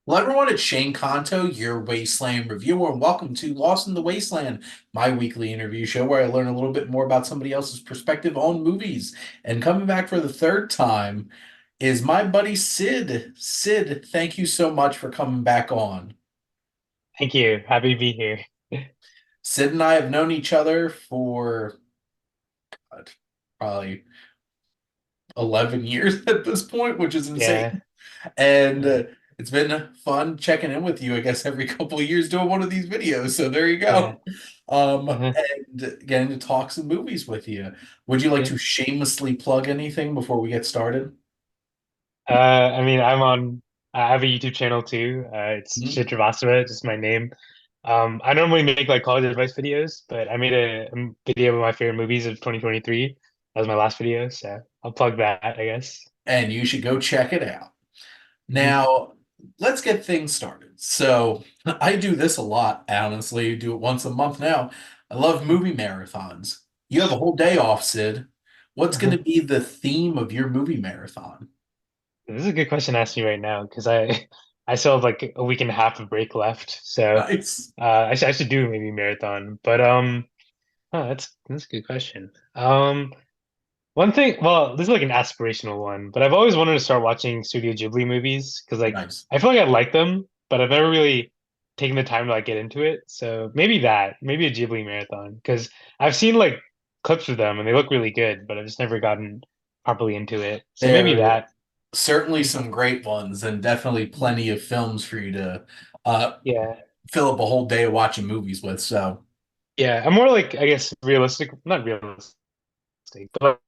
Well, everyone, it's Shane Kanto, your Wasteland Reviewer, and welcome to Lost in the Wasteland, my weekly interview show where I learn a little bit more about somebody else's perspective on movies. And coming back for the third time is my buddy Sid. Sid, thank you so much for coming back on. Thank you. Happy to be here. Sid and I have known each other for probably 11 years at this point, which is Yeah. insane. And Yeah. it's been fun checking in with you, I guess, every couple of years doing one of these videos. So there you Yeah. go. Uh-huh. And getting to talk some movies with you. Would you like Yeah. to shamelessly plug anything before we get started? I mean, I have a YouTube channel too. It's Mhm. Sid Srivastava, just my name. I normally make like college advice videos, but I made a video of my favorite movies of 2023. That was my last video, so I'll plug that, I guess. And you should go check it out. Hmm. Now, let's get things started. So, I do this a lot, honestly. Do it once a month now. I love movie marathons. You have a whole day off, Sid. What's going Uh-huh. to be the theme of your movie marathon? This is a good question to ask me right now because I still have like a week and a half of break left, so Nice. I should do maybe marathon, but oh, that's a good question. One thing, well, this is like an aspirational one, but I've always wanted to start watching Studio Ghibli movies because like Nice. I feel like I like them, but I've never really taken the time to like get into it. So maybe a Ghibli marathon because I've seen like clips of them and they look really good, but I've just never gotten properly into it. So maybe There are that. certainly some great ones and definitely plenty of films for you to uh, Yeah. fill up a whole day of watching movies with. So, Yeah. I'm more like, I guess, realistic, not realistic, but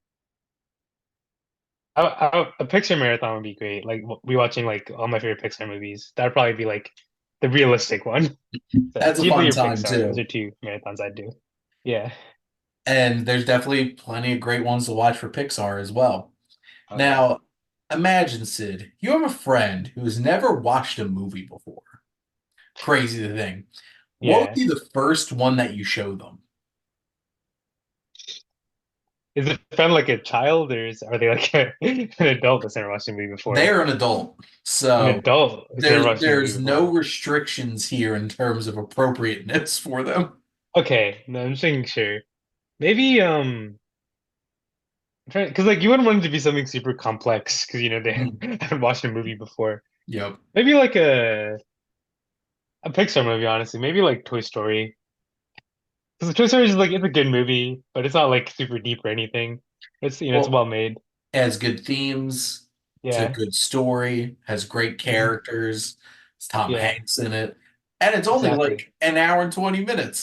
a Pixar marathon would be great. Like rewatching like all my favorite Pixar movies. That'd probably be like the realistic one. So that's a fun Ghibli or time Pixar, those too. are two marathons I'd do. Yeah. And there's definitely plenty of great ones to watch for Pixar as well. Oh yeah. Now, imagine, Sid, you have a friend who's never watched a movie before. Crazy to think. What would Yeah. be the first one that you show them? Is it friend like a child or are they like an adult that's never watched a movie before? They're an adult, An so adult who's never watched a movie there's no before. restrictions here in terms of appropriateness for them. Okay, no, I'm just making sure. Maybe I'm trying because like you wouldn't want it to be something super complex because you know they Mhm. haven't watched a movie before. Yep. Maybe like a Pixar movie, honestly. Maybe like Toy Story. Because Toy Story is like it's a good movie, but it's not like super deep or anything. It's Well, well made. has good themes. It's a Yeah, good story. Has great hmm, characters. It's Tom yeah, Hanks in it, and it's only exactly. like an hour and 20 minutes.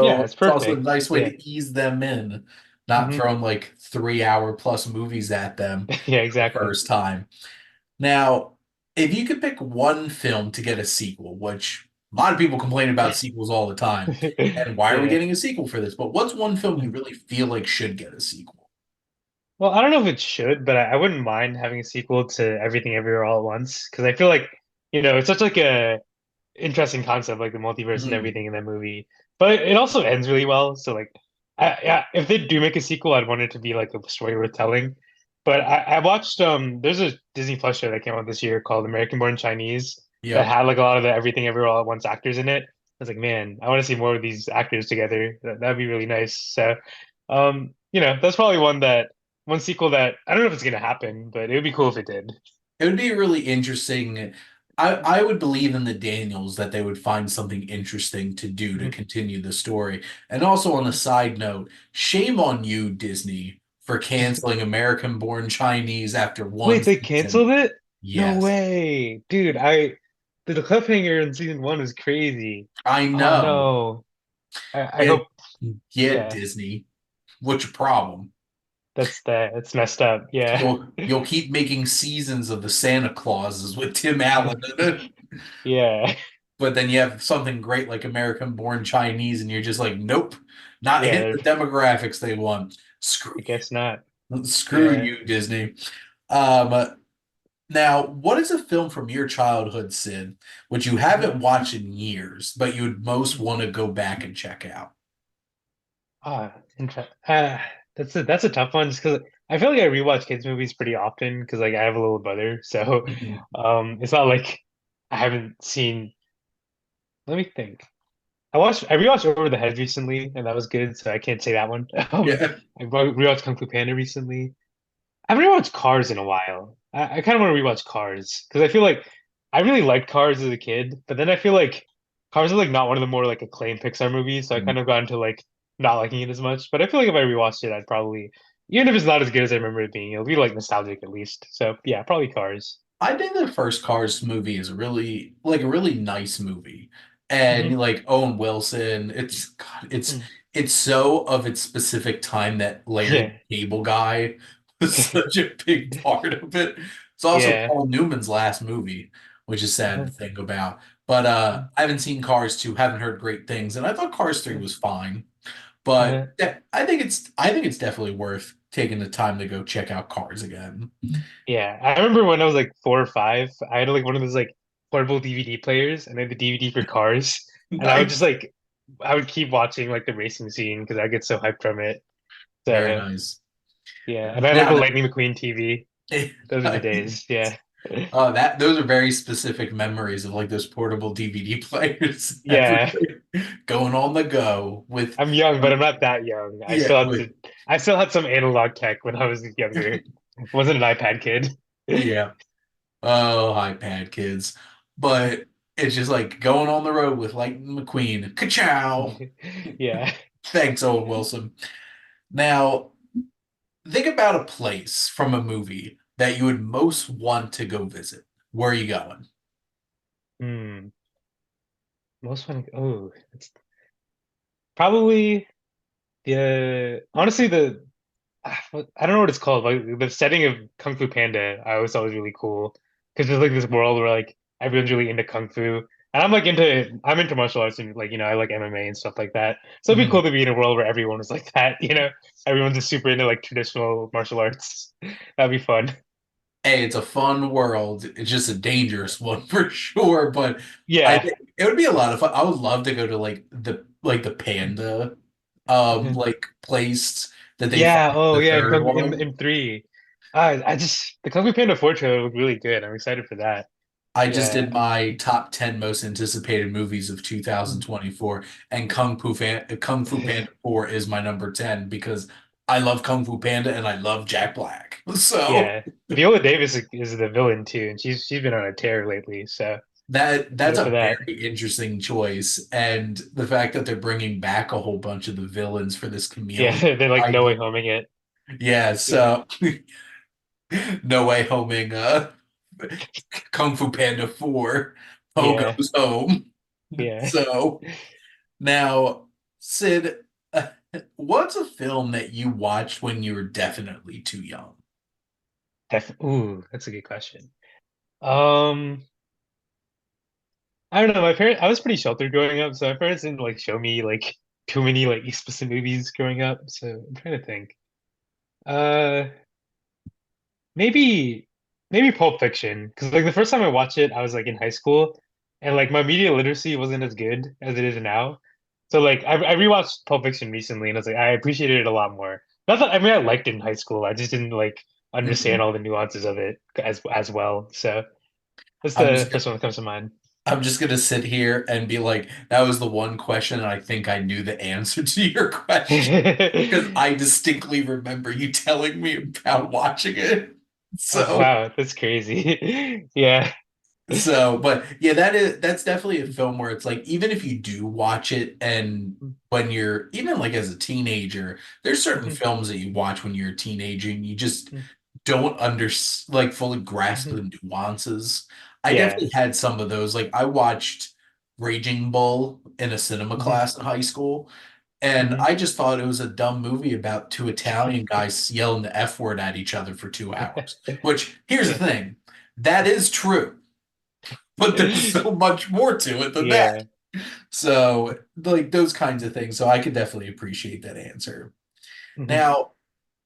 Yeah, So it's it's also a perfect. nice way Yeah, to ease them in, not hmm. throwing like 3 hour plus movies at them Yeah, the exactly. first time. Now, if you could pick one film to get a sequel, which a lot of people complain about sequels all the time, and why are we Yeah. getting a sequel for this? But what's one film you really feel like should get a sequel? Well, I don't know if it should, but I wouldn't mind having a sequel to Everything Everywhere All at Once because I feel like, it's such like a interesting concept, like the multiverse and Mhm. everything in that movie. But it also ends really well. So like, yeah, if they do make a sequel, I'd want it to be like a story worth telling. But I watched there's a Disney Plus show that came out this year called American Born Chinese that Yep. had like a lot of the Everything Everywhere All at Once actors in it. I was like, man, I want to see more of these actors together. That'd be really nice. So, that's probably one sequel that I don't know if it's gonna happen, but it would be cool if it did. It would be really interesting. I would believe in the Daniels that they would find something interesting to do to Mhm. continue the story. And also on a side note, shame on you, Disney, for canceling American Born Chinese after one Wait, they season. canceled it? No Yes, way. Dude, the cliffhanger in season one is crazy. I Oh know. no. I And hope, yeah, yeah, Disney, what's your problem? it's messed up. Yeah. You'll keep making seasons of the Santa Clauses with Tim Allen in it, Yeah. but then you have something great like American Born Chinese, and you're just like, nope, not hitting Yeah, the demographics they want. Screw I guess not. you, screw Yeah. you, Disney. Um, Now, what is a film from your childhood, Sid, which you Mhm. haven't watched in years, but you would most want to go back and check out? Ah, that's a tough one just because I feel like I rewatch kids movies pretty often because like I have a little brother, so Mhm. it's not like I haven't seen. Let me think. I rewatched Over the Hedge recently, and that was good, so I can't say that one. Yeah. Rewatched Kung Fu Panda recently. I haven't rewatched Cars in a while. I kind of want to rewatch Cars because I feel like I really liked Cars as a kid, but then I feel like Cars is like not one of the more like acclaimed Pixar movies, so I kind of got into like not liking it as much. But I feel like if I rewatched it, I'd probably, even if it's not as good as I remember it being, it'll be like nostalgic at least. So yeah, probably Cars. I think the first Cars movie is really like a really nice movie. And Hmm. like Owen Wilson, it's so of its specific time that Larry Yeah, the Cable Guy was such a big part of it. It's also yeah. Paul Newman's last movie, which is sad Uh-huh. to think about. But I haven't seen Cars 2, haven't heard great things, and I thought Cars 3 was fine. But Uh-huh. yeah, I think it's definitely worth taking the time to go check out Cars again. Yeah, I remember when I was like 4 or 5, I had like one of those like portable DVD players, and I had the DVD for Cars, and I would just Nice. like I would keep watching like the racing scene because I get so hyped from it. Very So nice. yeah, and I had like Now, the Lightning McQueen TV. Those are the nice. days. Yeah, That those are very specific memories of like those portable DVD players and yeah. everything going on the go with I'm young, but I'm not that young. yeah with I still had some analog tech when I was younger. Wasn't an iPad kid. yeah. Oh, iPad kids. But it's just like going on the road with Lightning McQueen. Ka-chow. Yeah. Thanks, Owen Wilson. Now, think about a place from a movie that you would most want to go visit. Where are you going? Hmm. Most fun. Oh, it's probably honestly I don't know what it's called, but the setting of Kung Fu Panda I always thought was really cool because there's like this world where like everyone's really into kung fu, and I'm into martial arts and like I like MMA and stuff like that. So it'd be cool Mhm. to be in a world where everyone was like that, everyone's just super into like traditional martial arts. That'd be fun. Hey, it's a fun world. It's just a dangerous one for sure, but I Yeah. think it would be a lot of fun. I would love to go to like the panda like place that they Yeah. find Oh the yeah. third one. In three. I just the Kung Fu Panda 4 trailer looked really good. I'm excited for that. I just Yeah. did my top 10 most anticipated movies of 2024, and Kung Fu Panda 4 is my number 10 because I love Kung Fu Panda and I love Jack Black. So Yeah, Viola Davis is the villain too, and she's been on a tear lately. So that's excited for a that. very interesting choice, and the fact that they're bringing back a whole bunch of the villains for this Yeah, chameleon they're like no idea. way homing it. Yeah, Yeah, so no way homing Kung Fu Panda 4. Ho yeah, goes home. yeah. So now, Sid, what's a film that you watched when you were definitely too young? Ooh, that's a good question. Um, I don't know. My parents, I was pretty sheltered growing up, so my parents didn't like show me like too many like explicit movies growing up. So I'm trying to think. Uh, maybe maybe Pulp Fiction, because like the first time I watched it, I was like in high school, and like my media literacy wasn't as good as it is now. So like I rewatched Pulp Fiction recently, and I was like I appreciated it a lot more. Not that I mean I liked it in high school, I just didn't like understand Mhm. all the nuances of it as well. So that's I'm the just first one that comes to mind. I'm just gonna sit here and be like, that was the one question, and I think I knew the answer to your question because I distinctly remember you telling me about watching it. Oh So wow, that's crazy. Yeah. But yeah, that's definitely a film where it's like even if you do watch it and when you're even like as a teenager, there's certain films that you watch when you're a teenager and you just don't like fully grasp the nuances. I Yeah. definitely had some of those. Like I watched Raging Bull in a cinema Mhm. class in high school, and Mhm. I just thought it was a dumb movie about two Italian guys yelling the F word at each other for 2 hours. Which here's the thing, that is true, but there's so much more to it than that. Yeah. So, like those kinds of things. So I could definitely appreciate that answer. Mhm. Now,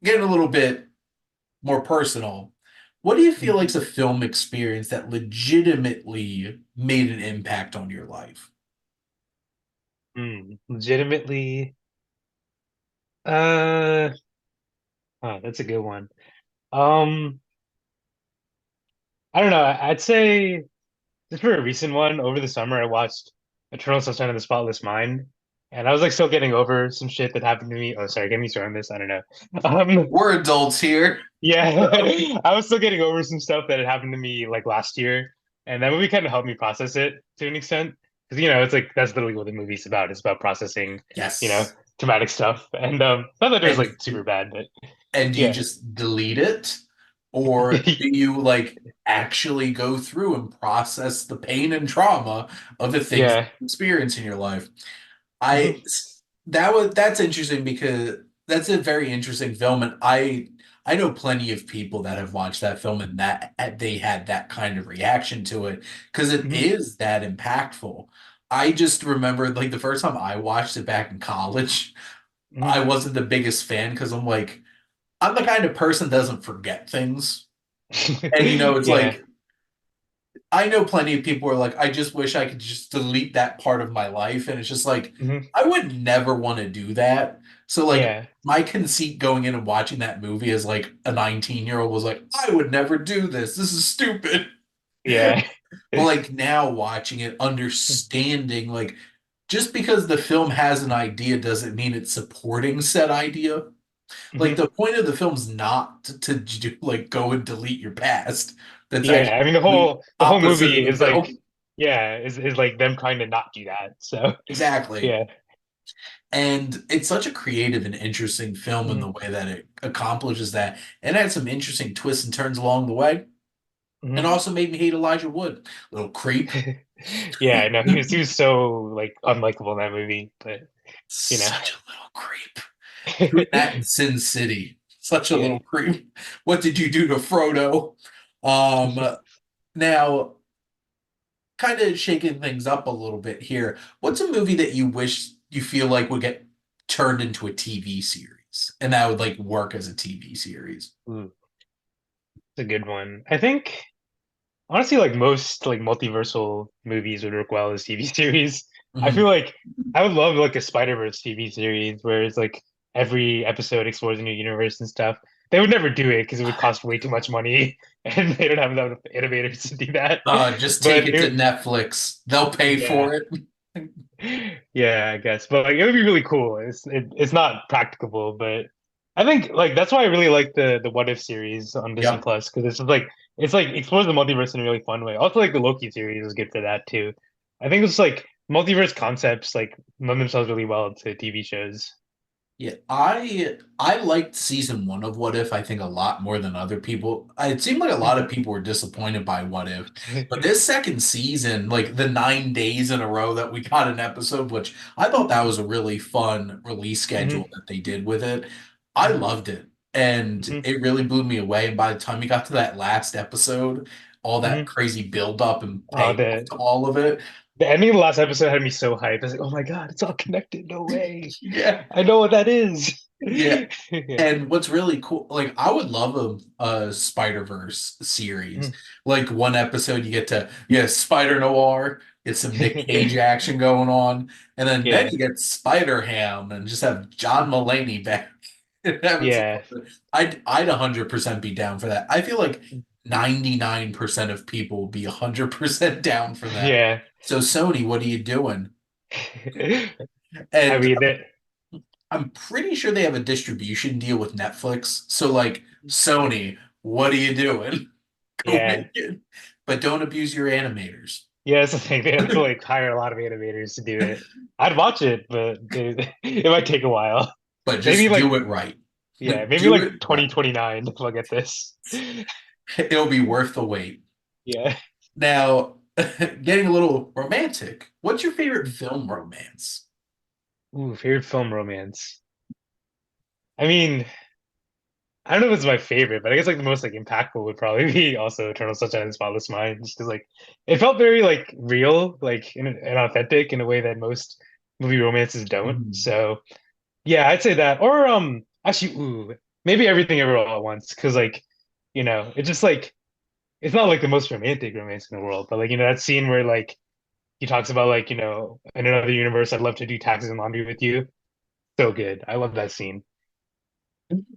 getting a little bit more personal, what do you feel Mhm. like is a film experience that legitimately made an impact on your life? Legitimately, uh, that's a good one. Um, I don't know. I'd say. just for a recent one, over the summer I watched Eternal Sunshine of the Spotless Mind, and I was like still getting over some shit that happened to me. Oh, sorry, get me started on this. I don't know. We're adults here. Yeah, I was still getting over some stuff that had happened to me like last year, and that movie kind of helped me process it to an extent. Because it's like that's literally what the movie's about. It's about processing, you know, Yes. traumatic stuff. And not that it was And like super bad, but and do you yeah, just delete it, or do you like actually go through and process the pain and trauma of the things yeah, you experience in your life? hmm I that's interesting because that's a very interesting film, and I know plenty of people that have watched that film and that they had that kind of reaction to it because it hmm is that impactful. I just remember like the first time I watched it back in college, I hmm wasn't the biggest fan because I'm the kind of person that doesn't forget things. And it's yeah, like I know plenty of people are like, I just wish I could just delete that part of my life. And it's just like, hmm I would never want to do that. So, like, yeah, my conceit going in and watching that movie as like a 19-year-old was like, I would never do this. This is stupid. yeah, But like now watching it, understanding, like, just because the film has an idea doesn't mean it's supporting said idea. Like, hmm the point of the film's not to do, like, go and delete your past. That's yeah. I mean, the actually whole opposite of movie the is like, film. yeah, is like them trying to not do that. So Exactly. yeah, And it's such a creative and interesting film in hmm the way that it accomplishes that. And had some interesting twists and turns along the way. And hmm also made me hate Elijah Wood. Little creep. Yeah, I know he was so like unlikable in that movie, but you know, Such a little creep. Between that and Sin City. Such a yeah. little creep. What did you do to Frodo? Um, now, kind of shaking things up a little bit here. What's a movie that you wish you feel like would get turned into a TV series and that would like work as a TV series? Ooh, it's a good one. I think honestly, like most like multiversal movies would work well as TV series. I feel Mhm. like I would love like a Spider-Verse TV series where it's like every episode explores a new universe and stuff. They would never do it because it would cost way too much money, and they don't have enough animators to do that. Just take But it to Netflix. They'll pay yeah, for it. yeah, I guess. But like it would be really cool. It's not practicable, but I think like that's why I really like the What If series on Disney Yep. Plus because it's like explores the multiverse in a really fun way. Also like the Loki series is good for that too. I think it's like multiverse concepts like lend themselves really well to TV shows. Yeah, I liked season one of What If, I think a lot more than other people. It seemed like a lot of people were disappointed by What If. But this second season, like the 9 days in a row that we got an episode, which I thought that was a really fun release hmm schedule that they did with it. I loved it. And hmm it really blew me away. And by the time we got to that last episode, all that hmm crazy build up and Oh, payoff to all of it. the ending of the last episode had me so hyped. I was like, oh my God, it's all connected. No way. Yeah. I know what that is. Yeah. Yeah. And what's really cool, like I would love a Spider-Verse series. Mhm. Like one episode you get to, yeah, Spider Noir, get some Nick Cage action going on, and then Yeah. you get Spider Ham and just have John Mulaney back and having some Yeah. fun. I'd 100% be down for that. I feel like 99% of people would be 100% down for that. Yeah. So Sony, what are you doing? I And mean that I'm pretty sure they have a distribution deal with Netflix. So, like, Sony, what are you doing? Go yeah. make it. But don't abuse your animators. Yeah, that's the thing. They have to like hire a lot of animators to do it. I'd watch it, but it might take a while. But Maybe just do like it right. maybe Do it like right. 2029 if I get this. It'll be worth the wait. Yeah. Now, getting a little romantic, what's your favorite Mm. film romance? Ooh, favorite film romance. I mean, I don't know if it's my favorite, but I guess like the most like impactful would probably be also Eternal Sunshine of the Spotless Mind, just because like it felt very like real, like and authentic in a way that most movie romances don't. Mhm. So yeah, I'd say that. Or actually, ooh, maybe Everything Ever All at Once, because like it just like it's not like the most romantic romance in the world, but like that scene where like he talks about like in another universe, I'd love to do taxes and laundry with you. So good. I love that scene.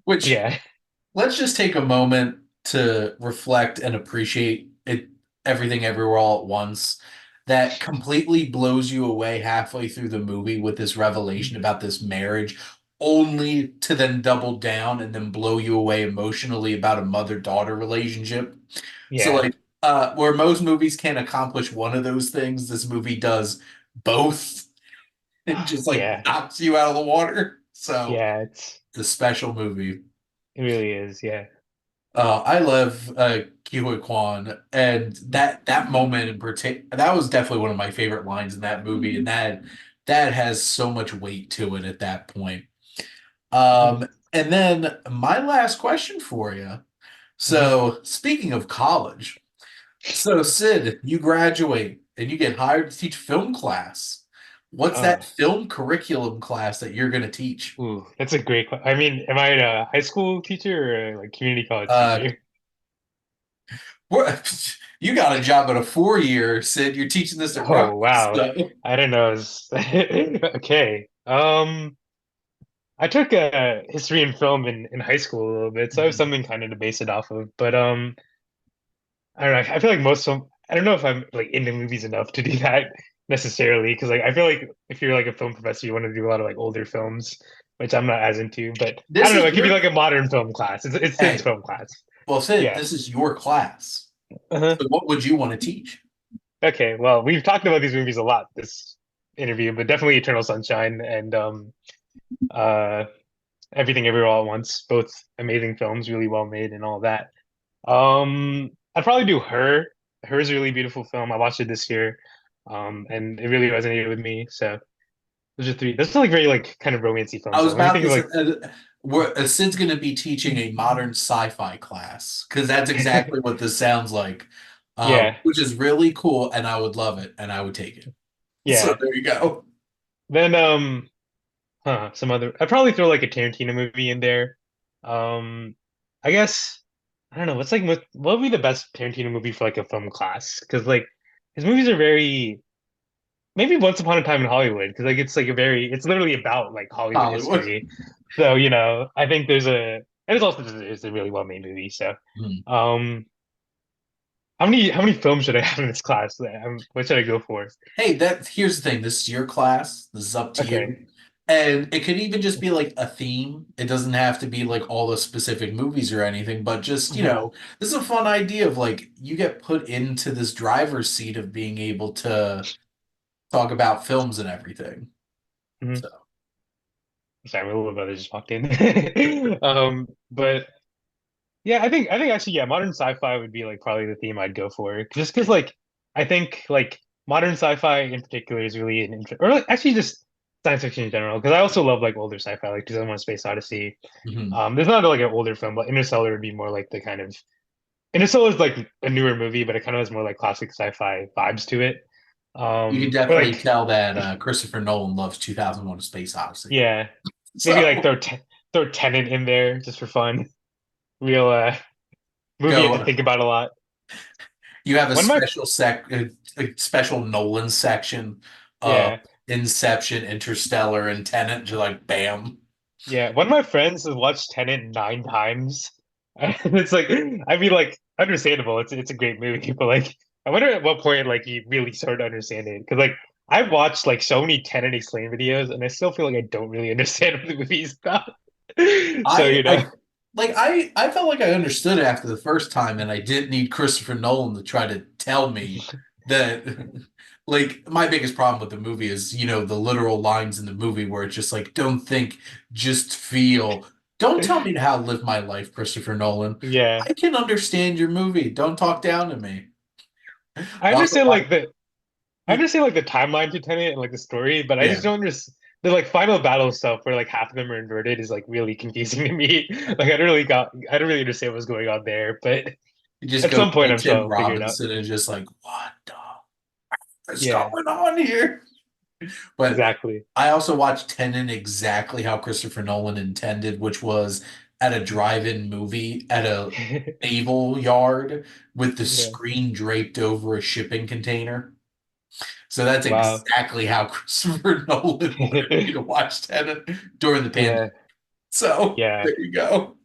Which, Yeah. let's just take a moment to reflect and appreciate it. Everything Everywhere All at Once that completely blows you away halfway through the movie with this revelation about this marriage, only to then double down and then blow you away emotionally about a mother-daughter relationship. So Yeah. like where most movies can accomplish one of those things, this movie does both. It just like Yeah. knocks you out of the water. So Yeah, it's a special movie. it really is. Yeah. I love Kiwi Kwan, and that moment in particular, that was definitely one of my favorite lines in that movie, and that has so much weight to it at that point. Hmm. And then my last question for you. Hmm. So, speaking of college, so Sid, you graduate and you get hired to teach film class. What's that Oh, film curriculum class that you're going to teach? ooh, that's a I mean, am I a high school teacher or a like community college Uh, teacher? you got a job at a 4 year, Sid. You're teaching this at Oh, Rutgers. wow. So. I don't know. Okay. I took history and film in high school a little bit, so I have Mhm. something kind of to base it off of. But I don't know. I feel like I don't know if I'm like into movies enough to do that necessarily, because like I feel like if you're like a film professor, you want to do a lot of like older films, which I'm not as into. But I This don't know. is It could be your like a modern film class. It's Sid's hey, film class. well, Sid, Yeah. this is your class. Uh-huh. So what would you want to teach? Okay. Well, we've talked about these movies a lot this interview, but definitely Eternal Sunshine and uh Everything Everywhere All at Once. Both amazing films, really well made and all that. I'd probably do Her. Her is a really beautiful film. I watched it this year, and it really resonated with me. So those are three. Those are like very like kind of romancy I films. was Though. Let me about think of to say, like, Sid's going to be teaching a modern sci-fi class because that's exactly what this sounds like, yeah, which is really cool, and I would love it, and I would take it. So yeah. there you go. Then some other. I'd probably throw like a Tarantino movie in there. Um, I guess I don't know. What would be the best Tarantino movie for like a film class? Because like his movies are very maybe Once Upon a Time in Hollywood because like it's like a very it's literally about like Hollywood Hollywood. history. So I think and it's also just it's a really well made movie. So Hmm. um how many films should I have in this class? What should I go for? Hey, that here's the thing. This is your class. This is up to Okay. you. And it could even just be like a theme. It doesn't have to be like all the specific movies or anything, but just, Hmm. this is a fun idea of like you get put into this driver's seat of being able to talk about films and everything. Hmm. So, Sorry, my little brother just walked in. But yeah, I think actually yeah, modern sci-fi would be like probably the theme I'd go for. Just because like I think like modern sci-fi in particular is really an interest or like, actually just science fiction in general. Because I also love like older sci-fi, like 2001: Space Odyssey. mhm. There's not like an older film, but Interstellar would be more like the kind of Interstellar is like a newer movie, but it kind of has more like classic sci-fi vibes to it. You can Or definitely like tell that Christopher Nolan loves 2001: A Space Odyssey. yeah, maybe like So, throw Tenet in there just for fun. Real movie I go. think about a lot. You have a One of my a special Nolan section of yeah. Inception, Interstellar, and Tenet. Just like bam. Yeah, one of my friends has watched Tenet 9 times. And it's like, I mean, like, understandable. It's a great movie, but like, I wonder at what point like he really started to understand it. Because like, I've watched like so many Tenet explain videos, and I still feel like I don't really understand what the movie's about. So I you know, I like I felt like I understood it after the first time, and I didn't need Christopher Nolan to try to tell me that. Like my biggest problem with the movie is, the literal lines in the movie where it's just like, don't think, just feel. Don't tell me how to live my life, Christopher Nolan. yeah, I can understand your movie. Don't talk down to me. I I also understand watched, like I understand like the timeline to Tenet and like the story, but I yeah. just don't understand the like final battle stuff where like half of them are inverted is like really confusing to me. Like I don't really understand what's going on there, but You just at go some point to I'm sure Tim I'll figure it out. Robinson and just like, what the is Yeah, going on here? But exactly. I also watched Tenet exactly how Christopher Nolan intended, which was at a drive-in movie at a naval yard with the Yeah. screen draped over a shipping container. So that's Wow. exactly how Christopher Nolan wanted me to watch Tenet during the Yeah. pandemic. So Yeah, there you go.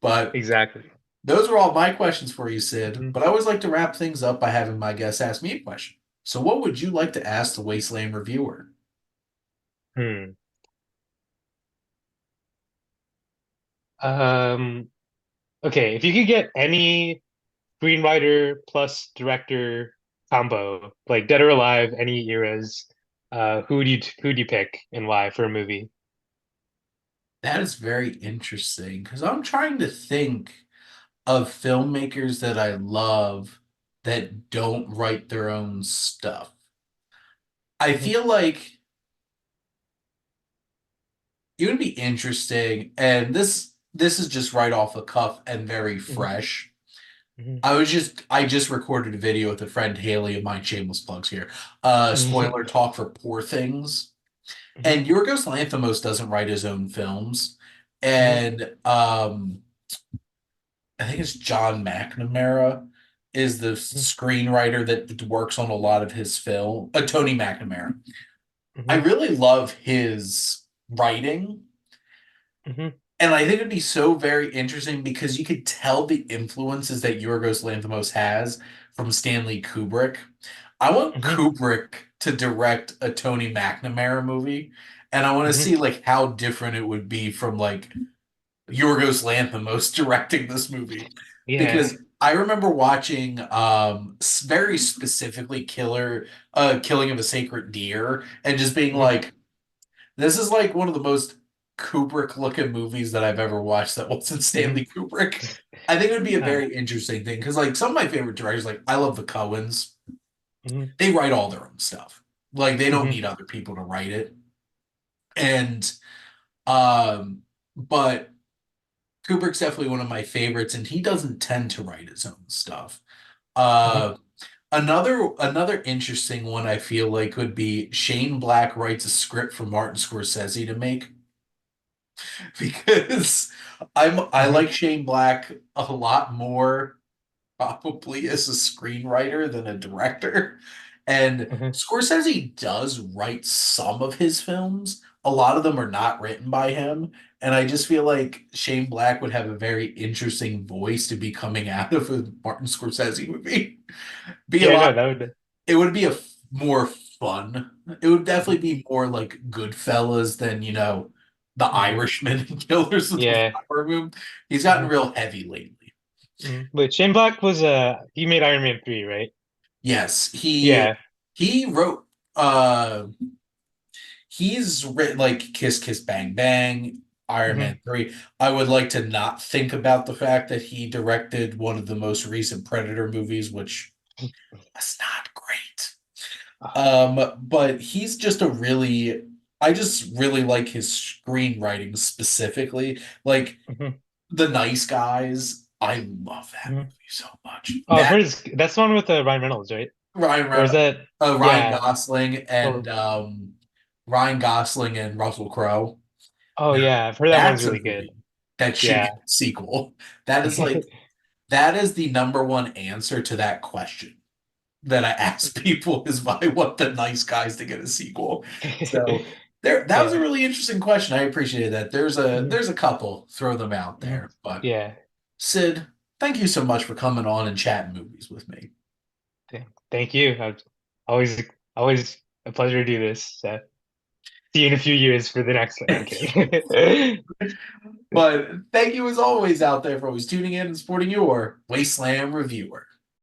But exactly. Those were all my questions for you, Sid. Mhm. But I always like to wrap things up by having my guests ask me a question. So, what would you like to ask the Wasteland Reviewer? Hmm. Um, okay, if you could get any screenwriter plus director combo, like dead or alive, any eras, who do you pick and why for a movie? That is very interesting because I'm trying to think of filmmakers that I love that don't write their own stuff. I Hmm. feel like it would be interesting, and this is just right off the cuff and very Hmm. fresh. Hmm. I just recorded a video with a friend Haley of mine, shameless plugs here. Hmm. Spoiler talk for Poor Things. Hmm. And Yorgos Lanthimos doesn't write his own films. Hmm. And I think it's John McNamara is the screenwriter that works on a lot of his film. Tony McNamara. I Hmm. really love his writing. Hmm. And I think it'd be so very interesting because you could tell the influences that Yorgos Lanthimos has from Stanley Kubrick. I want Hmm. Kubrick to direct a Tony McNamara movie, and I want to Hmm. see like how different it would be from like Yorgos Lanthimos directing this movie. Yeah. Because I remember watching very specifically Killing of a Sacred Deer and just being Hmm. like, this is like one of the most Kubrick looking movies that I've ever watched that wasn't Hmm. Stanley Kubrick. I think it would be a Uh, very interesting thing because like some of my favorite directors, like I love the Coens, hmm. they write all their own stuff. Like they don't Hmm. need other people to write it. And um, but Kubrick's definitely one of my favorites, and he doesn't tend to write his own stuff. Hmm. Uh, another interesting one I feel like would be Shane Black writes a script for Martin Scorsese to make. Because I Hmm. like Shane Black a lot more probably as a screenwriter than a director. And Hmm. Scorsese does write some of his films. A lot of them are not written by him. And I just feel like Shane Black would have a very interesting voice to be coming out of a Martin Scorsese movie. Be a Yeah, lot no, that would. it would be more fun. It would definitely Hmm. be more like Goodfellas than, The Hmm. Irishman and Killers of the Yeah. Flower Moon. He's gotten Hmm. real heavy lately. But Shane Black was he made Iron Man 3, right? Yes, Yeah. he wrote he's written like Kiss Kiss Bang Bang, Iron Hmm. Man 3. I would like to not think about the fact that he directed one of the most recent Predator movies, which was not great. But he's just I just really like his screenwriting specifically. Like Hmm. The Nice Guys, I love that Hmm. movie so much. Oh, I've heard that's the one with Ryan Reynolds, right? Ryan Or is Ren- that Ryan yeah? Gosling Or Ryan Gosling and Russell Crowe. oh Now, yeah, I've heard that one's that's a really good. movie that should Yeah. get a sequel. That is like that is the number one answer to that question that I ask people is why I want the Nice Guys to get a sequel. So that was a Yeah. really interesting question. I appreciate that. Mhm. There's a couple, throw them out Mhm. there. But Yeah. Sid, thank you so much for coming on and chatting movies with me. Thank you. Always always a pleasure to do this. See you in a few years for the next one. I'm kidding. But thank you as always out there for always tuning in and supporting your Wasteland Reviewer.